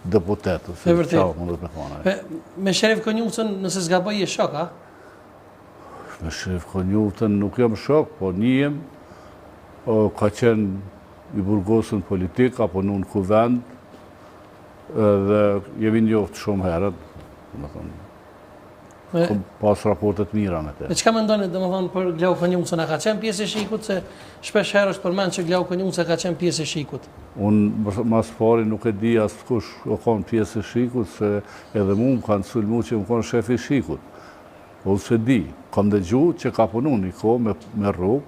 deputetu. E vërtet. Me Sherif Konjutën, nëse zgaboj, je shok, a? Me Sherif Konjutën nuk jam shok, po njëm, ka qenë i burgosën politik, ka punu në kuvend, dhe jemi njoftë shumë herët, kom pas raportet mira me te. E qka me ndoni, dhe më thonë, për Glau Konjutën, a ka qenë pjesë e shikut, se shpesh herë është përmenë që Glau Konjutën ka qenë pjesë e shikut? Unë mas pari nuk e di asë kush o konë pjesë e shikut, se edhe mu më kanë sulmu që më konë shefi shikut. Po se di, kam dëgju që ka punu një ko me rrugë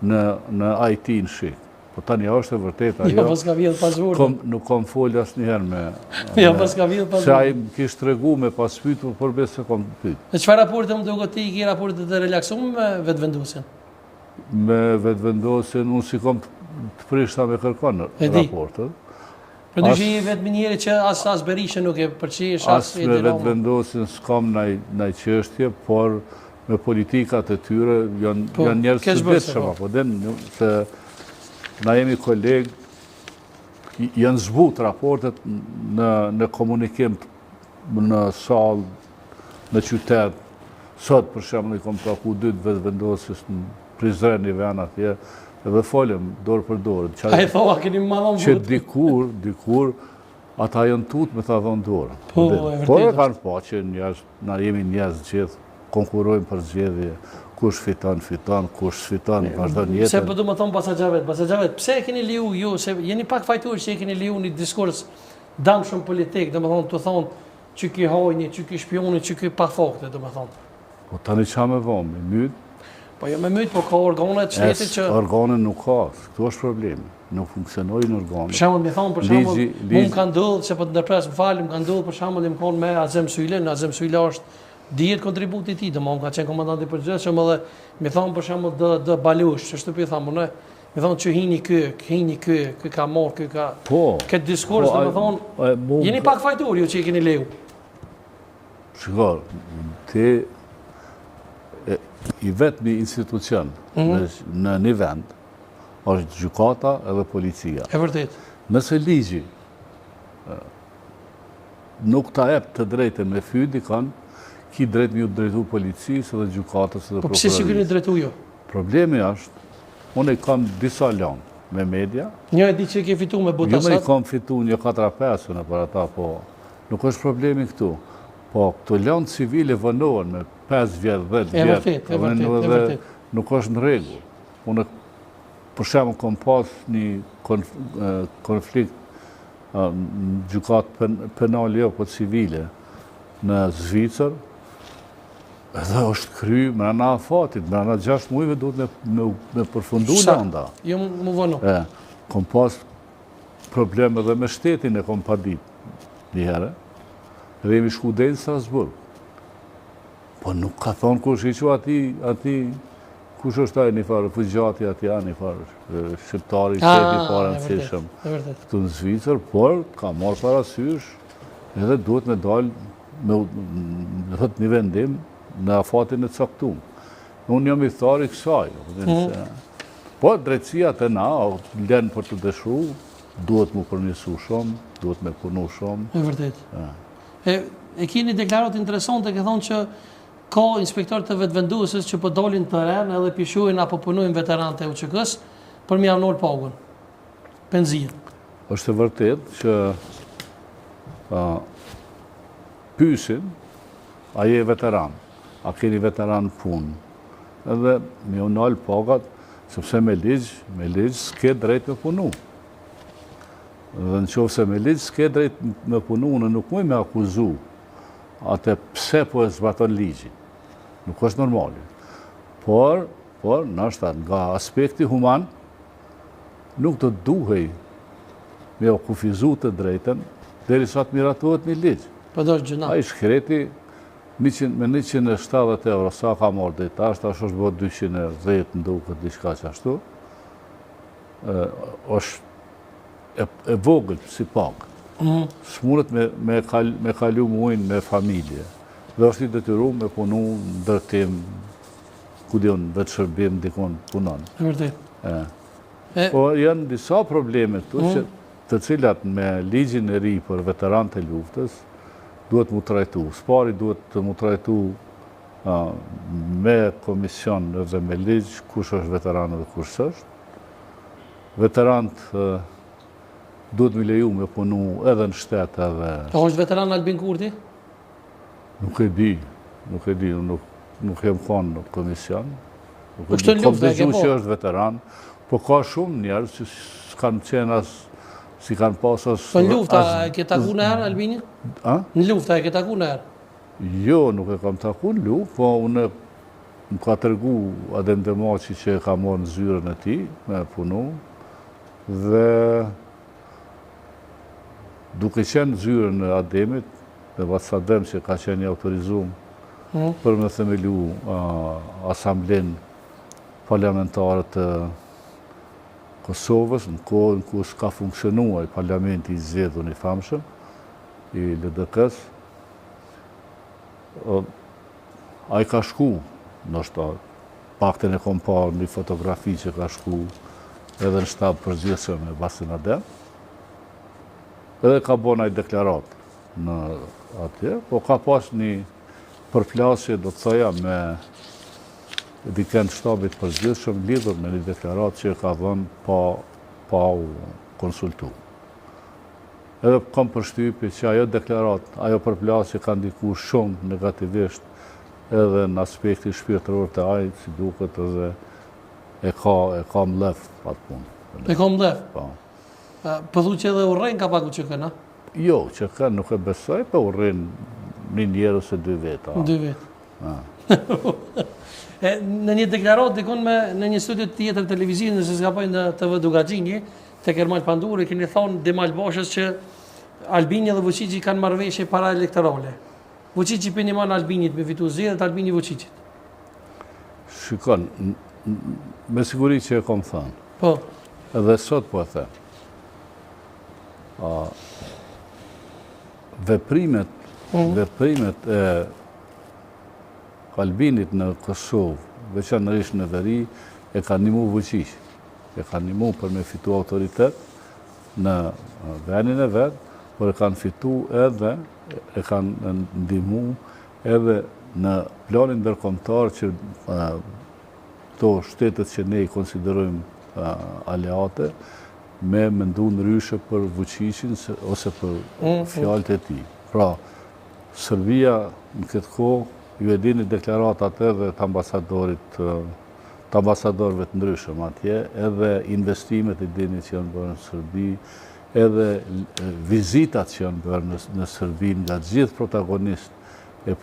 në IT në shik. Po tani është e vërteta. Jo, pas ka vjetë pas vërë. Nuk kam folë asë njëherë me... Jo, pas ka vjetë pas vërë. Se a i më kishtë regu me pas pytu, për besë se kam pytu. E qëfar raporte më duke ti i ki raporte të relaksumë me vetëvendosin? Me vetëvendosin, unë si kam të prishta me kërkon në raportet. Për dushë i vetë minjeri që asë Berisha nuk e përqish, asë me vetëvendosin s'kam nëj qështje, por me politikat e tyre janë njerës së ditë shëma. Po den, se na jemi kolegë, janë zbut raportet në komunikim në salë, në qytet. Sot, për shemë, i kom taku 2 vetëvendosis në Prizren një ven atje, edhe folëm dorë për dorë. A i thova, keni më madhon që dikur, ata janë tut me ta dhonë dorë. Po, e vërtetë. Por e kanë pa që na jemi njerëz gjithë, konkurojmë për zgjedhje, kush fiton, kush fiton, vazhdon jetën. Se po du më thonë Basaxhavet, pse e keni liu ju, se jeni pak fajtur që e keni liu një diskurs damshëm politik, dhe më thonë të thonë që ki hajni, që ki shpioni, që ki pafokte, dhe më thonë. Po tani qa me vonë, me mytë? Po jo me mytë, po ka organet shtetit që... Organet nuk ka, këtu është problemi, nuk funksionojnë organet. Për shembull, më thonë, për shembull, mu më kanë ndodhur, se po të ndërpres më falë, më kanë ndodhur, për shembull, më konë me Azem Syle, Azem Syle është dihet kontributi ti, dhe më ka qenë komandanti përgjithshëm edhe më thonë, për shembull, dë Balush, që shtëpi thamë, ne, më thonë që hini kë ka marrë, kë ka... Këtë diskurs, dhe më thonë, jeni pak fajtur ju që i keni leu. Shikar, ti i vetëmi institucion në një vend është gjykata edhe policia. E vërtet. Nëse ligji nuk ta ep të drejtën me fydi kanë, ki drejtë një drejtu policisë dhe gjykatës dhe prokurorisë. Po pëse që këni drejtu jo? Problemi është, unë i kam disa lanë me media. Një e di që i ke fitu me Butasat? Jo me i kam fitu një 4-5 në për ata, po nuk është problemi këtu. Po, këto lanë civile vënohen me 5 vjetë, 10 vjetë, e vërtet. Nuk është në regu. Unë, për shemë, kom pas një konflikt në gjykatë penale, jo, po civile, në Zvicër, edhe është kry mrena afatit, mrena 6 mujve duhet me përfundu landa. Jo më vënu. Kom pas probleme dhe me shtetin e kom pa dit një herë, dhe jemi shku dhe në Strasburg. Po nuk ka thonë kush i që ati, kush është ajë një farë, refugjati ati janë një farë, shqiptari, qepi parë në cishëm. Këtu në Zvicër, por ka marrë parasysh, edhe duhet me dalë me një vendim në afatin e caktum. Unë jam i thari kësaj. Po, drejtësia të na, lenë për të dëshru, duhet mu përnjësu shumë, duhet me punu shumë. E vërtet. E keni deklarat interesante, ke thonë që ka inspektor të vetëvendusës që për dolin të rrenë edhe pishuin apo punujnë veteranët e UÇK-s për mi avnor pagun, penzijën. Është e vërtet që pysin, a je veteran, a keni veteran punë, edhe mi unal pagat, sepse me ligj s'ke drejt me punu. Dhe në qofë se me ligj s'ke drejt me punu, në nuk muj me akuzu atë pse po e zbaton ligjin. Nuk është normali. Por, nështë nga aspekti human, nuk të duhej me okufizu të drejten, deri sa të miratohet një ligj. Po do është gjëna. A i shkreti me 170 euro, sa ka marrë dhe ta, është bërë 210 në duke diçka që ashtu, është e vogël si pak. Shmunët me kalu muajnë me familje. Dhe është i detyru me punu në dërtim, ku dion, vetë shërbim, dikon punon. E vërtet. Po janë disa probleme këtu që të cilat me ligjin e ri për veteranët e luftës duhet mu trajtu. Spari duhet të mu trajtu me komision dhe me ligj kush është veteran dhe kush është. Veteranët duhet me leju me punu edhe në shtetë edhe... A është veteran Albin Kurti? Nuk e di, nuk jem konë në komision. Është në luftë, që është veteran, po ka shumë njerëz që s'kanë qenë si kanë pasas... Po në lufta e ke taku në herë, Albini? Në lufta e ke taku në herë? Jo, nuk e kam taku në luftë, po unë më ka tërgu Adem Demaci që e ka morë në zyrën e ti, me punu, dhe duke qenë zyrën e Ademit, dhe Vatsadem që ka qenë i autorizum për me themelu asamblen parlamentare të Kosovës, në kohën ku s'ka funksionuar parlamenti i zgjedhur i famshëm, i LDK-s. Ai ka shku, ndoshta pakten e kom parë një fotografi që ka shku edhe në shtab përgjithshëm e Basin Adem, edhe ka bon ai deklarat në atje, po ka pas një përplasje, do të thoja, me dikën shtabit përgjithshëm lidhur me një deklarat që ka dhënë pa u konsultu. Edhe kam përshtypje që ajo deklarat, ajo përplasje ka ndiku shumë negativisht edhe në aspektin shpirtëror të ajit, si duket edhe e ka mlef atë punë. E ka mlef? Po. Pëdhu që edhe urren ka paku që këna? Jo, që kënë nuk e besoj, po urren një njerë ose 2 veta. 2 veta. Në një deklarat dikon në një studio tjetër televiziv, nëse s'kapoj në TV Dugaxhinji, të Kermal Panduri, keni thonë Demal Bashës që Albini dhe Vučići kanë marrëveshje para elektorale. Vučići për një manë Albinit me fitu zgjedhjet, Albini Vučićit. Shikon, me siguri që e kom thënë. Po. Edhe sot po e them. Veprimet e Albinit në Kosovë, veçanërisht në veri, e ka ndihmu Vučići. E ka ndihmu për me fitu autoritet në vendin e vet, por e kanë fitu edhe, e kanë ndihmu edhe në planin ndërkombëtar që to shtetet që ne i konsiderojmë aleate, me mendu ndryshe për Vučićin ose për fjalët e tij. Pra, Serbia në këtë kohë ju e dini deklaratat edhe të ambasadorëve të ndryshëm atje, edhe investimet e dini që janë bërë në Serbi, edhe vizitat që janë bërë në Serbi nga gjithë protagonistë